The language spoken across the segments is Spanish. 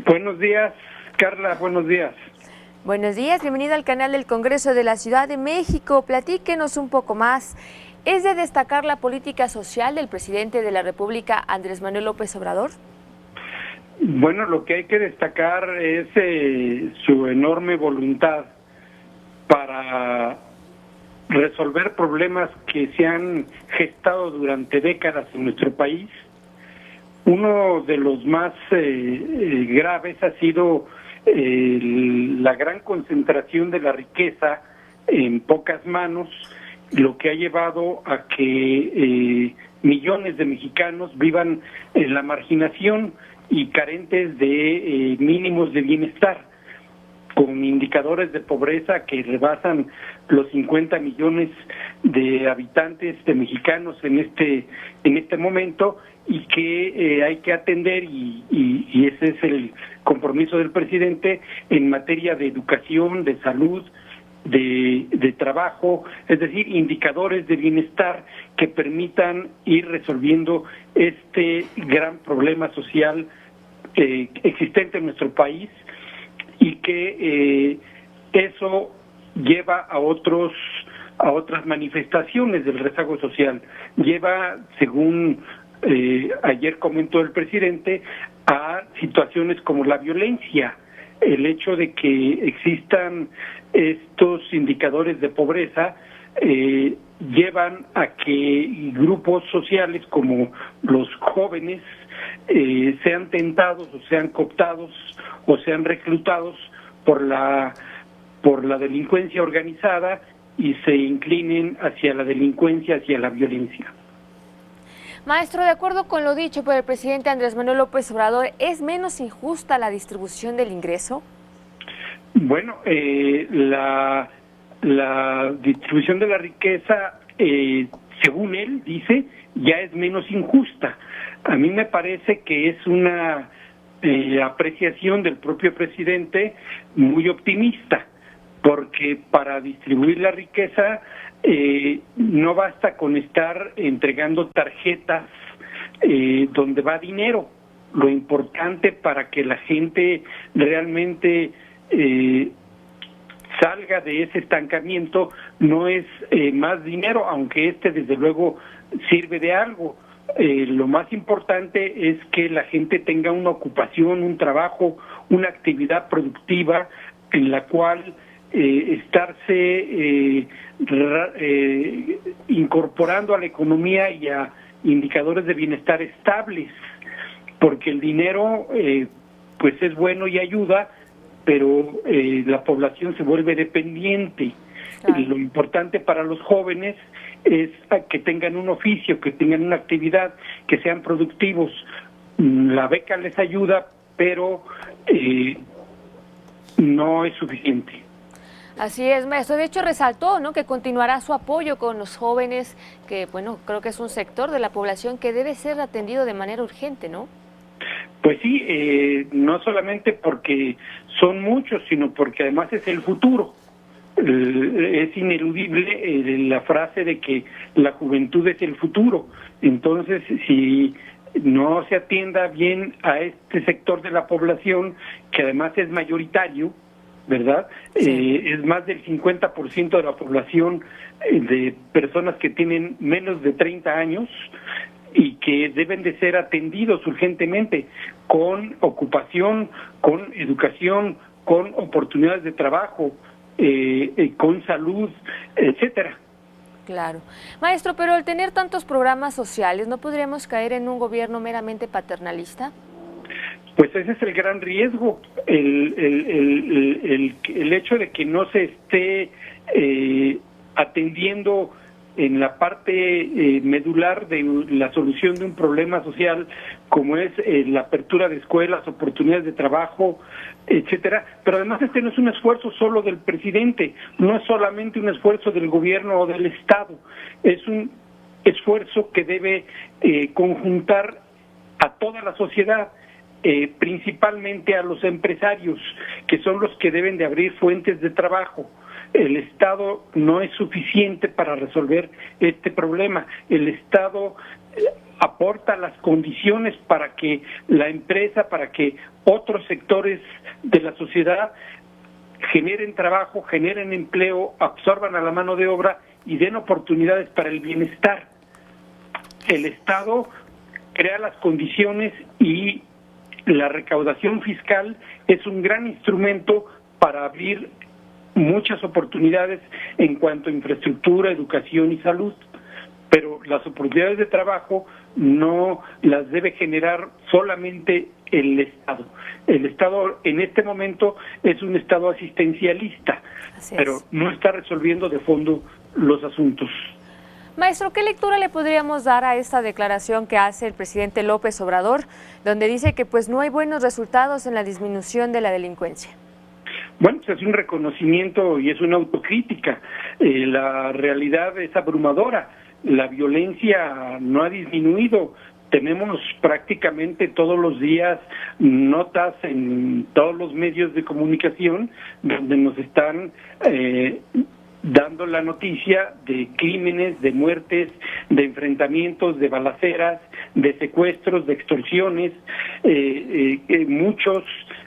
Buenos días, Carla, buenos días. Buenos días, bienvenida al canal del Congreso de la Ciudad de México. Platíquenos un poco más. ¿Es de destacar la política social del presidente de la República, Andrés Manuel López Obrador? Bueno, lo que hay que destacar es su enorme voluntad para resolver problemas que se han gestado durante décadas en nuestro país. Uno de los más graves ha sido la gran concentración de la riqueza en pocas manos, lo que ha llevado a que millones de mexicanos vivan en la marginación y carentes de mínimos de bienestar, con indicadores de pobreza que rebasan los 50 millones de habitantes de mexicanos en este momento, y que hay que atender, y ese es el compromiso del presidente en materia de educación, de salud, de trabajo, es decir, indicadores de bienestar que permitan ir resolviendo este gran problema social existente en nuestro país, y que eso lleva a otras manifestaciones del rezago social. Lleva, según ayer comentó el presidente, a situaciones como la violencia. El hecho de que existan estos indicadores de pobreza llevan a que grupos sociales como los jóvenes sean tentados o sean cooptados o sean reclutados por la delincuencia organizada y se inclinen hacia la delincuencia, hacia la violencia. Maestro, de acuerdo con lo dicho por el presidente Andrés Manuel López Obrador, ¿es menos injusta la distribución del ingreso? Bueno, la distribución de la riqueza, según él dice, ya es menos injusta. A mí me parece que es una apreciación del propio presidente muy optimista, porque para distribuir la riqueza no basta con estar entregando tarjetas donde va dinero. Lo importante para que la gente realmente salga de ese estancamiento no es más dinero, aunque desde luego sirve de algo. Lo más importante es que la gente tenga una ocupación, un trabajo, una actividad productiva en la cual estarse incorporando a la economía y a indicadores de bienestar estables, porque el dinero pues es bueno y ayuda, pero la población se vuelve dependiente. Claro. Lo importante para los jóvenes es que tengan un oficio, que tengan una actividad, que sean productivos. La beca les ayuda, pero no es suficiente. Así es, maestro. De hecho, resaltó, ¿no?, que continuará su apoyo con los jóvenes, que, bueno, creo que es un sector de la población que debe ser atendido de manera urgente, ¿no? Pues sí, no solamente porque son muchos, sino porque además es el futuro. Es ineludible la frase de que la juventud es el futuro. Entonces, si no se atienda bien a este sector de la población, que además es mayoritario, ¿verdad? Sí. Es más del 50% de la población de personas que tienen menos de 30 años y que deben de ser atendidos urgentemente con ocupación, con educación, con oportunidades de trabajo, con salud, etcétera. Claro. Maestro, pero al tener tantos programas sociales, ¿no podríamos caer en un gobierno meramente paternalista? Pues ese es el gran riesgo, el hecho de que no se esté atendiendo en la parte medular de la solución de un problema social, como es la apertura de escuelas, oportunidades de trabajo, etcétera. Pero además no es un esfuerzo solo del presidente, no es solamente un esfuerzo del gobierno o del Estado, es un esfuerzo que debe conjuntar a toda la sociedad, principalmente a los empresarios, que son los que deben de abrir fuentes de trabajo. El Estado no es suficiente para resolver este problema. El Estado aporta las condiciones para que la empresa, para que otros sectores de la sociedad generen trabajo, generen empleo, absorban a la mano de obra y den oportunidades para el bienestar. El Estado crea las condiciones y la recaudación fiscal es un gran instrumento para abrir muchas oportunidades en cuanto a infraestructura, educación y salud, pero las oportunidades de trabajo no las debe generar solamente el Estado. El Estado en este momento es un Estado asistencialista, pero no está resolviendo de fondo los asuntos. Maestro, ¿qué lectura le podríamos dar a esta declaración que hace el presidente López Obrador, donde dice que pues no hay buenos resultados en la disminución de la delincuencia? Bueno, pues es un reconocimiento y es una autocrítica. La realidad es abrumadora. La violencia no ha disminuido. Tenemos prácticamente todos los días notas en todos los medios de comunicación donde nos están dando la noticia de crímenes, de muertes, de enfrentamientos, de balaceras, de secuestros, de extorsiones.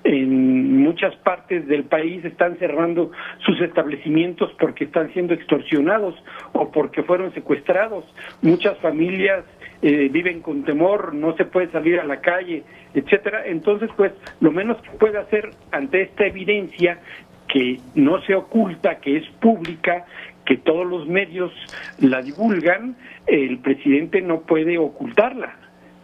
En muchas partes del país están cerrando sus establecimientos porque están siendo extorsionados o porque fueron secuestrados. Muchas familias viven con temor, no se puede salir a la calle, etcétera. Entonces, pues, lo menos que puede hacer ante esta evidencia que no se oculta, que es pública, que todos los medios la divulgan, el presidente no puede ocultarla.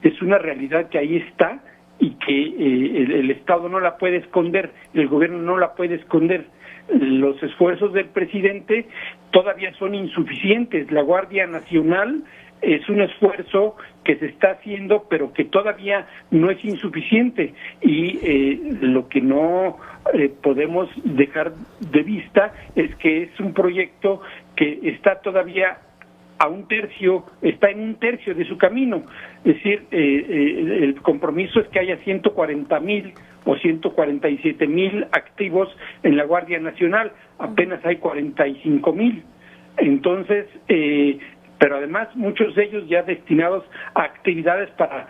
Es una realidad que ahí está y que el Estado no la puede esconder, el gobierno no la puede esconder. Los esfuerzos del presidente todavía son insuficientes. La Guardia Nacional es un esfuerzo que se está haciendo, pero que todavía no es insuficiente. Y lo que no podemos dejar de vista es que es un proyecto que está todavía a un tercio, está en un tercio de su camino. Es decir, el compromiso es que haya 140,000 o 147,000 activos en la Guardia Nacional, apenas hay 45,000. Entonces, pero además muchos de ellos ya destinados a actividades para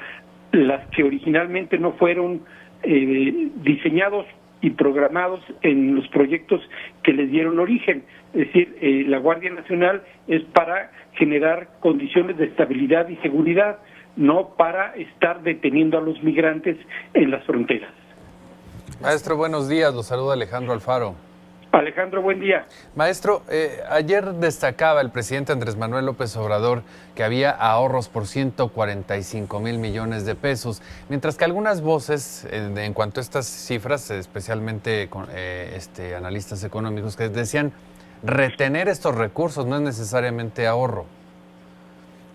las que originalmente no fueron diseñados y programados en los proyectos que les dieron origen. Es decir, la Guardia Nacional es para generar condiciones de estabilidad y seguridad, no para estar deteniendo a los migrantes en las fronteras. Maestro, buenos días. Lo saluda Alejandro Alfaro. Alejandro, buen día. Maestro, ayer destacaba el presidente Andrés Manuel López Obrador que había ahorros por 145,000 millones de pesos, mientras que algunas voces, en cuanto a estas cifras, especialmente con analistas económicos, que decían retener estos recursos no es necesariamente ahorro.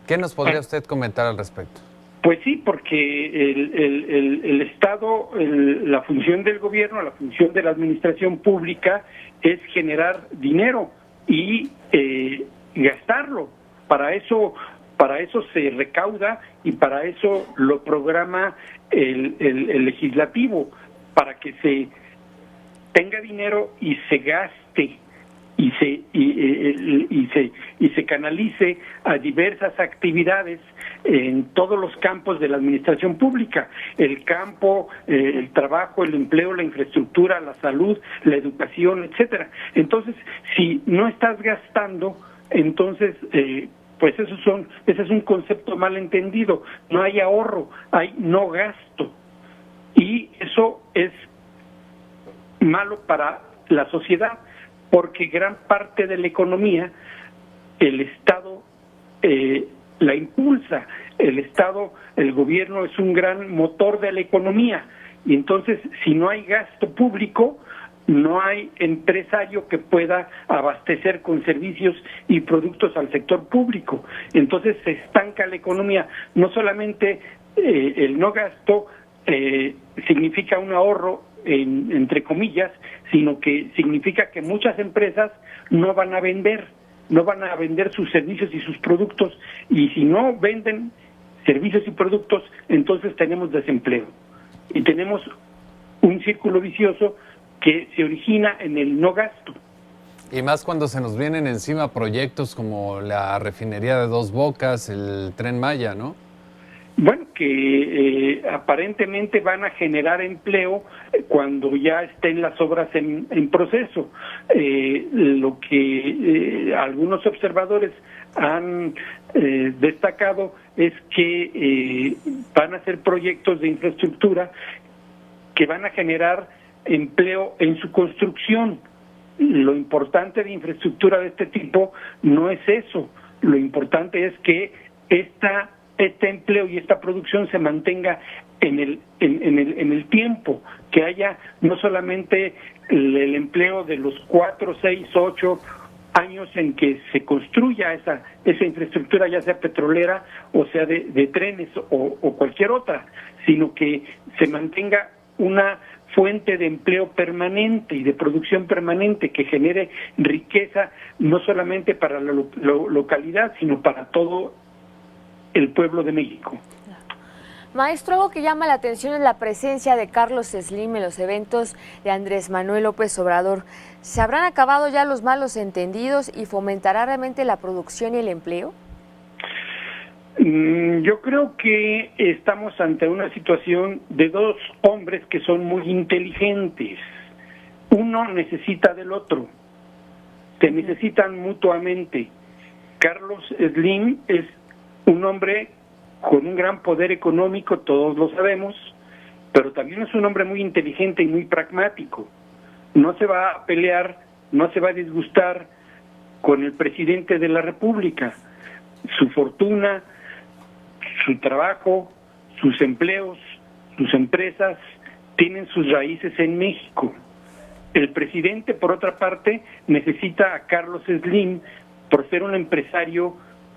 ¿Qué nos podría usted comentar al respecto? Pues sí, porque el Estado, la función del gobierno, la función de la administración pública es generar dinero y gastarlo. Para eso se recauda y para eso lo programa el legislativo, para que se tenga dinero y se gaste y se canalice a diversas actividades en todos los campos de la administración pública: el campo, el trabajo, el empleo, la infraestructura, la salud, la educación, etcétera. Entonces, si no estás gastando, entonces pues ese es un concepto mal entendido. No hay ahorro, hay no gasto, y eso es malo para la sociedad, porque gran parte de la economía el Estado la impulsa. El Estado, el gobierno es un gran motor de la economía, y entonces si no hay gasto público, no hay empresario que pueda abastecer con servicios y productos al sector público. Entonces se estanca la economía. No solamente el no gasto significa un ahorro entre comillas, sino que significa que muchas empresas no van a vender sus servicios y sus productos, y si no venden servicios y productos, entonces tenemos desempleo y tenemos un círculo vicioso que se origina en el no gasto. Y más cuando se nos vienen encima proyectos como la refinería de Dos Bocas, el Tren Maya, ¿no? Bueno, que aparentemente van a generar empleo cuando ya estén las obras en proceso. Lo que algunos observadores han destacado es que van a ser proyectos de infraestructura que van a generar empleo en su construcción. Lo importante de infraestructura de este tipo no es eso. Lo importante es que este empleo y esta producción se mantenga en el tiempo, que haya no solamente el empleo de los 4, 6, 8 años en que se construya esa infraestructura, ya sea petrolera o sea de trenes o cualquier otra, sino que se mantenga una fuente de empleo permanente y de producción permanente que genere riqueza no solamente para la localidad, sino para todo el pueblo de México. Maestro, algo que llama la atención es la presencia de Carlos Slim en los eventos de Andrés Manuel López Obrador. ¿Se habrán acabado ya los malos entendidos y fomentará realmente la producción y el empleo? Yo creo que estamos ante una situación de dos hombres que son muy inteligentes. Uno necesita del otro, se necesitan mutuamente. Carlos Slim es un hombre con un gran poder económico, todos lo sabemos, pero también es un hombre muy inteligente y muy pragmático. No se va a pelear, no se va a disgustar con el presidente de la República. Su fortuna, su trabajo, sus empleos, sus empresas tienen sus raíces en México. El presidente, por otra parte, necesita a Carlos Slim por ser un empresario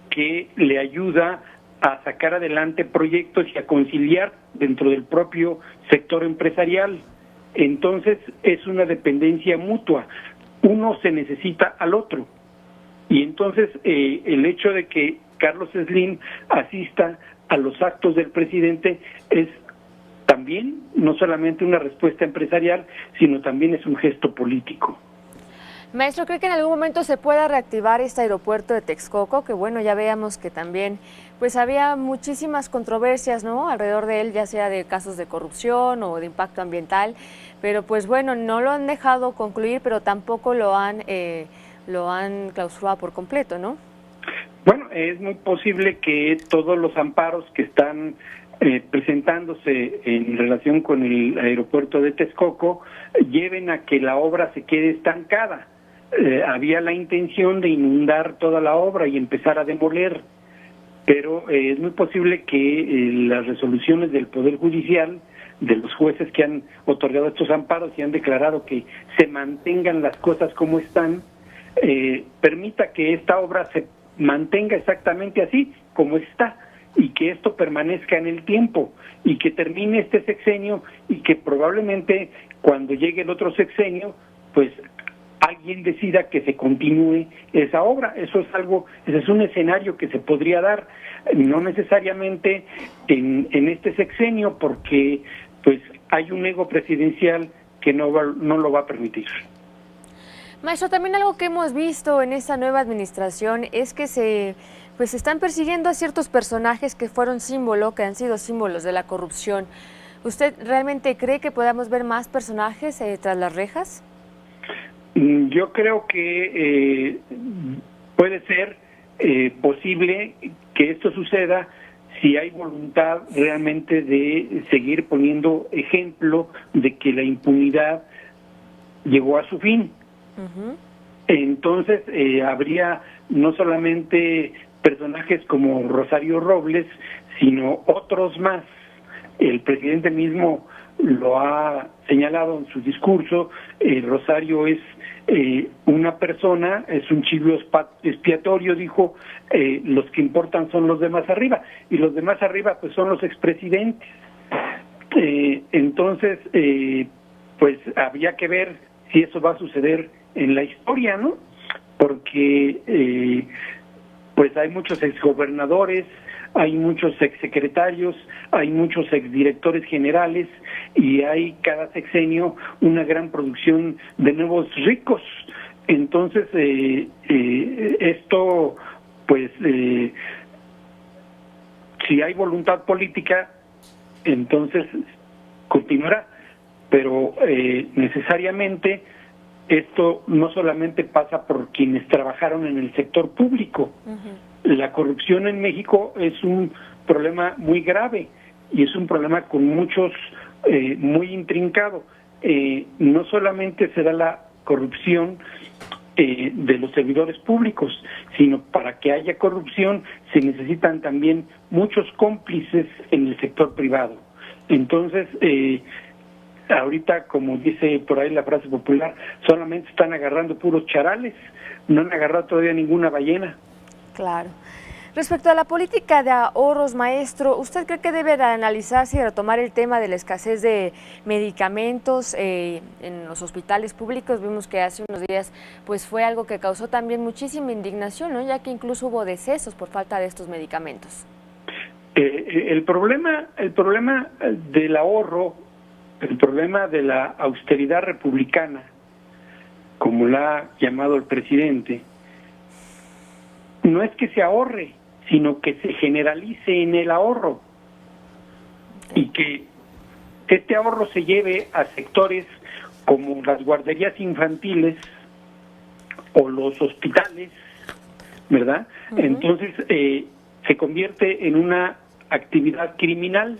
que le ayuda a sacar adelante proyectos y a conciliar dentro del propio sector empresarial. Entonces es una dependencia mutua, uno se necesita al otro. Y entonces el hecho de que Carlos Slim asista a los actos del presidente es también no solamente una respuesta empresarial, sino también es un gesto político. Maestro, ¿cree que en algún momento se pueda reactivar este aeropuerto de Texcoco? Que bueno, ya veamos que también pues había muchísimas controversias, ¿no?, alrededor de él, ya sea de casos de corrupción o de impacto ambiental, pero pues bueno, no lo han dejado concluir, pero tampoco lo han clausurado por completo, ¿no? Bueno, es muy posible que todos los amparos que están presentándose en relación con el aeropuerto de Texcoco lleven a que la obra se quede estancada. Había la intención de inundar toda la obra y empezar a demoler, pero es muy posible que las resoluciones del Poder Judicial, de los jueces que han otorgado estos amparos y han declarado que se mantengan las cosas como están, permita que esta obra se mantenga exactamente así como está y que esto permanezca en el tiempo y que termine este sexenio y que probablemente cuando llegue el otro sexenio pues alguien decida que se continúe esa obra. Eso es un escenario que se podría dar, no necesariamente en este sexenio, porque pues hay un ego presidencial que no lo va a permitir. Maestro, también algo que hemos visto en esta nueva administración es que se están persiguiendo a ciertos personajes que que han sido símbolos de la corrupción. ¿Usted realmente cree que podamos ver más personajes tras las rejas? Yo creo que puede ser posible que esto suceda si hay voluntad realmente de seguir poniendo ejemplo de que la impunidad llegó a su fin. Uh-huh. Entonces habría no solamente personajes como Rosario Robles, sino otros más. El presidente mismo lo ha señalado en su discurso. Rosario es una persona, es un chivo expiatorio, dijo, los que importan son los de más arriba, y los de más arriba pues son los expresidentes. Entonces, pues habría que ver si eso va a suceder en la historia, ¿no? Porque pues hay muchos exgobernadores, hay muchos exsecretarios, hay muchos exdirectores generales y hay cada sexenio una gran producción de nuevos ricos. Entonces, esto pues Si hay voluntad política, entonces continuará, pero necesariamente esto no solamente pasa por quienes trabajaron en el sector público. La corrupción en México es un problema muy grave y es un problema con muchos, muy intrincado. No solamente será la corrupción de los servidores públicos, sino para que haya corrupción se necesitan también muchos cómplices en el sector privado. Entonces, ahorita, como dice por ahí la frase popular, solamente están agarrando puros charales, no han agarrado todavía ninguna ballena. Claro. Respecto a la política de ahorros, maestro, ¿usted cree que debe de analizarse y retomar el tema de la escasez de medicamentos en los hospitales públicos? Vimos que hace unos días pues fue algo que causó también muchísima indignación, ¿no? Ya que incluso hubo decesos por falta de estos medicamentos. El problema del ahorro, el problema de la austeridad republicana, como la ha llamado el presidente, no es que se ahorre, sino que se generalice en el ahorro y que este ahorro se lleve a sectores como las guarderías infantiles o los hospitales, ¿verdad? Entonces se convierte en una actividad criminal.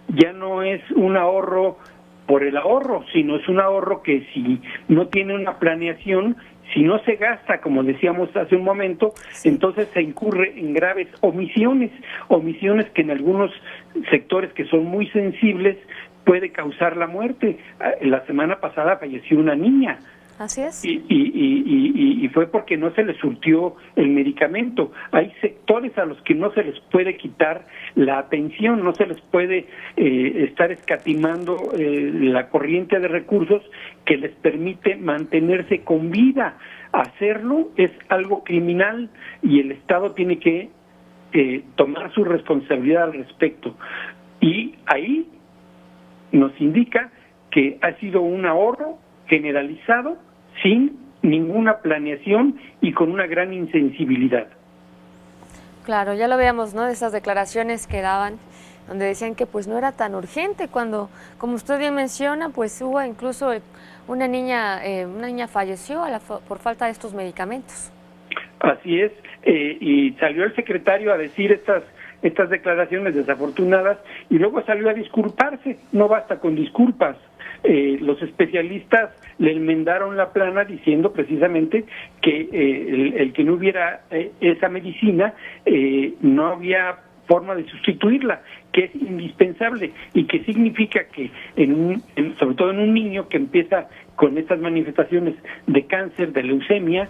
Ya no es un ahorro por el ahorro, sino es un ahorro que si no tiene una planeación, si no se gasta, como decíamos hace un momento, entonces se incurre en graves omisiones que en algunos sectores que son muy sensibles puede causar la muerte. La semana pasada falleció una niña. Así es. Y fue porque no se les surtió el medicamento. Hay sectores a los que no se les puede quitar la atención, no se les puede estar escatimando la corriente de recursos que les permite mantenerse con vida. Hacerlo es algo criminal y el Estado tiene que tomar su responsabilidad al respecto. Y ahí nos indica que ha sido un ahorro generalizado, sin ninguna planeación y con una gran insensibilidad. Claro, ya lo veíamos, ¿no? De esas declaraciones que daban, donde decían que pues no era tan urgente, cuando, como usted bien menciona, pues hubo incluso una niña falleció por falta de estos medicamentos. Así es, y salió el secretario a decir estas declaraciones desafortunadas y luego salió a disculparse. No basta con disculpas. Los especialistas le enmendaron la plana diciendo precisamente que el que no hubiera esa medicina no había forma de sustituirla, que es indispensable y que significa que sobre todo en un niño que empieza con estas manifestaciones de cáncer, de leucemia,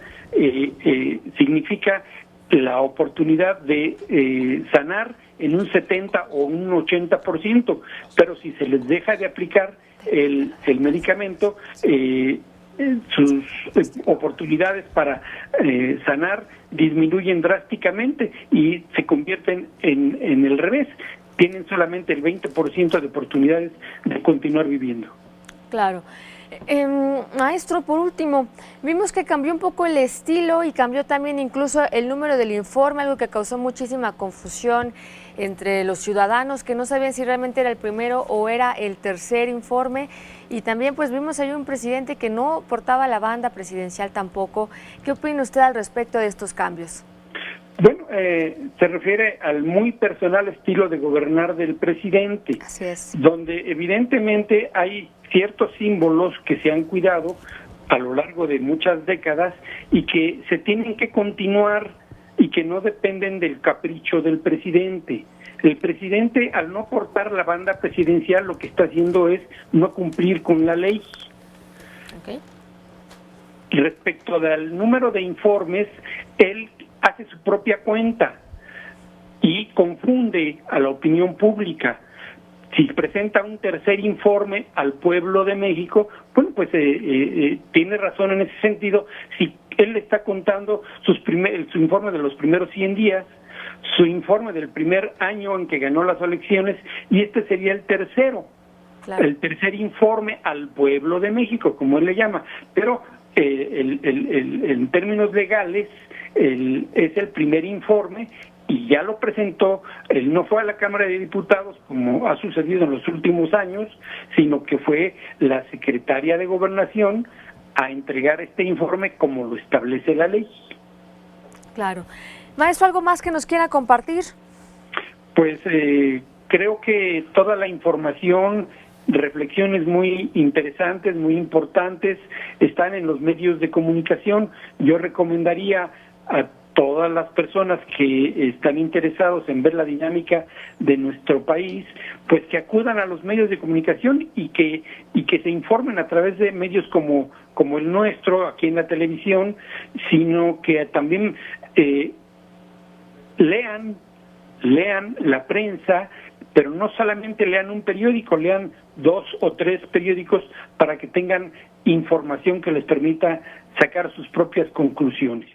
significa la oportunidad de sanar en un 70 o un 80%, pero si se les deja de aplicar el medicamento, sus oportunidades para sanar disminuyen drásticamente y se convierten en el revés. Tienen solamente el 20% de oportunidades de continuar viviendo. Claro. Maestro, por último, vimos que cambió un poco el estilo y cambió también incluso el número del informe, algo que causó muchísima confusión entre los ciudadanos que no sabían si realmente era el primero o era el tercer informe, y también pues vimos ahí un presidente que no portaba la banda presidencial tampoco. ¿Qué opina usted al respecto de estos cambios? Bueno, se refiere al muy personal estilo de gobernar del presidente. Así es. Donde evidentemente hay ciertos símbolos que se han cuidado a lo largo de muchas décadas y que se tienen que continuar y que no dependen del capricho del presidente. El presidente, al no portar la banda presidencial, lo que está haciendo es no cumplir con la ley. Okay. Respecto al número de informes, él hace su propia cuenta y confunde a la opinión pública. Si presenta un tercer informe al pueblo de México, bueno, pues tiene razón en ese sentido. Si él está contando su informe de los primeros 100 días, su informe del primer año en que ganó las elecciones, y este sería el tercero, claro, el tercer informe al pueblo de México, como él le llama. Pero en términos legales, es el primer informe y ya lo presentó. Él no fue a la Cámara de Diputados como ha sucedido en los últimos años, sino que fue la secretaria de Gobernación a entregar este informe como lo establece la ley. Claro. Maestro, ¿algo más que nos quiera compartir? Pues creo que toda la información, reflexiones muy interesantes, muy importantes, están en los medios de comunicación. Yo recomendaría a todas las personas que están interesados en ver la dinámica de nuestro país, pues que acudan a los medios de comunicación y que se informen a través de medios como el nuestro, aquí en la televisión, sino que también lean la prensa, pero no solamente lean un periódico, lean 2 o 3 periódicos para que tengan información que les permita sacar sus propias conclusiones.